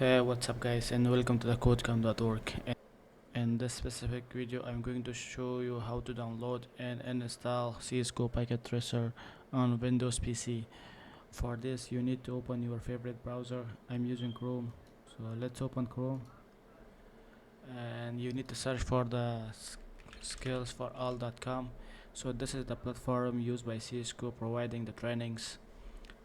Hey, what's up guys, and welcome to the codecam.org. In this specific video I'm going to show you how to download and install Cisco packet tracer on Windows PC. For this you need to open your favorite browser. I'm using Chrome, so let's open Chrome, and you need to search for the skillsforall.com. So this is the platform used by Cisco providing the trainings.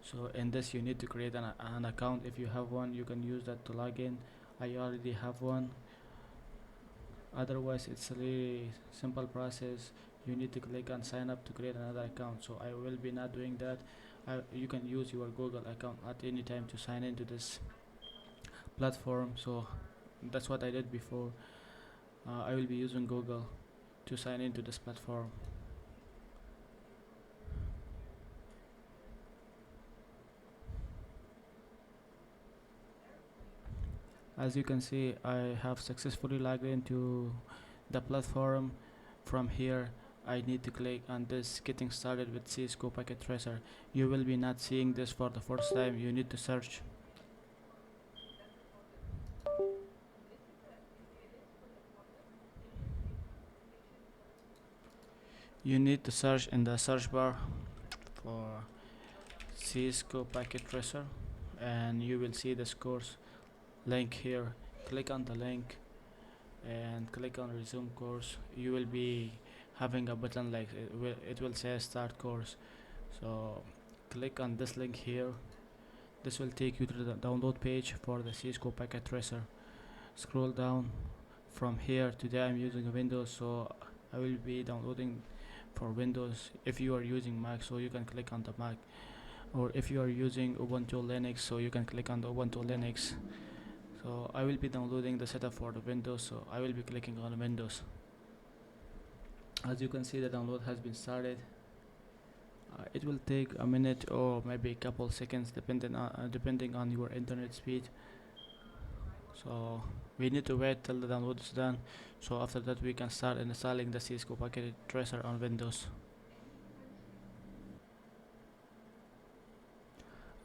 So in this you need to create an account. If you have one, you can use that to log in. I already have one. Otherwise it's a really simple process. You need to click on sign up to create another account, so I will be not doing that. You can use your Google account at any time to sign into this platform. So that's what I did before. I will be using Google to sign into this platform. As you can see, I have successfully logged into the platform. From here I need to click on this getting started with Cisco packet tracer. You will be not seeing this for the first time. You need to search. You need to search in the search bar for Cisco packet tracer, and you will see this course link here. Click on the link and click on resume course. You will be having a button like it will say start course. So click on this link here. This will take you to the download page for the Cisco packet tracer. Scroll down. From here, today I'm using Windows, so I will be downloading for Windows. If you are using Mac, so you can click on the Mac, or if you are using Ubuntu Linux, so you can click on the Ubuntu Linux. So I will be downloading the setup for the Windows, so I will be clicking on Windows. As you can see, the download has been started. It will take a minute or maybe a couple seconds depending on your internet speed. So we need to wait till the download is done, so after that we can start installing the Cisco packet tracer on Windows.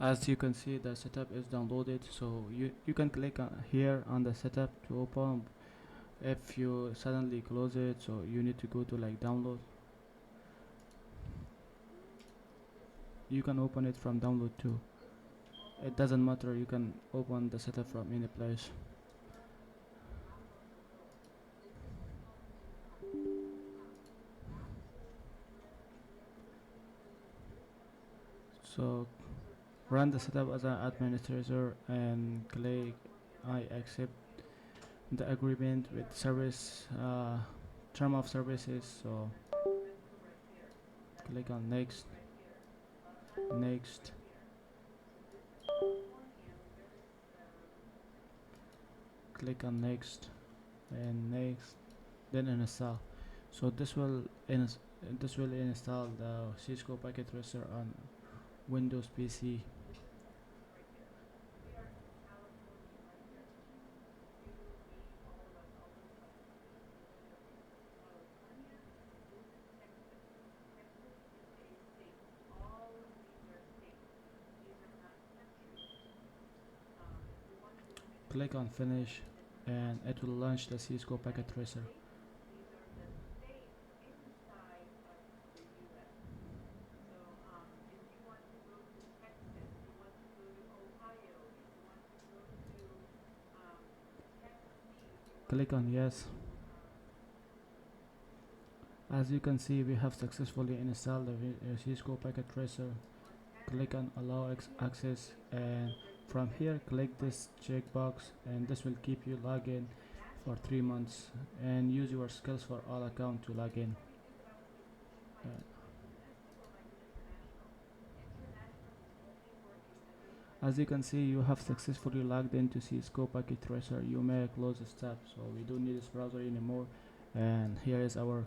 As you can see, the setup is downloaded, so you can click here on the setup to open. If you suddenly close it, so you need to go to like download. You can open it from download too. It doesn't matter, you can open the setup from any place. So run the setup as an administrator and click I accept the agreement with service term of services. So click on next, next, click on next and next, then install. So this will install the Cisco packet tracer on Windows PC. Click on finish and it will launch the Cisco packet tracer. Click on yes. As you can see, we have successfully installed the Cisco packet tracer. Click on allow access, and from here click this checkbox, and this will keep you logged in for 3 months, and use your skills for all account to log in. As you can see, you have successfully logged into Cisco packet tracer. You may close this tab, so we don't need this browser anymore. And here is our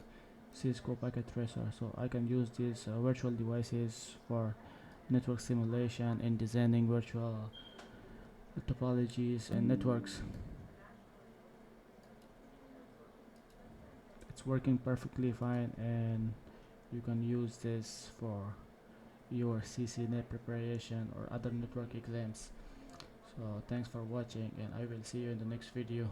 Cisco packet tracer. So I can use these virtual devices for network simulation and designing virtual topologies and networks. It's working perfectly fine, and you can use this for your ccna preparation or other network exams. So thanks for watching, and I will see you in the next video.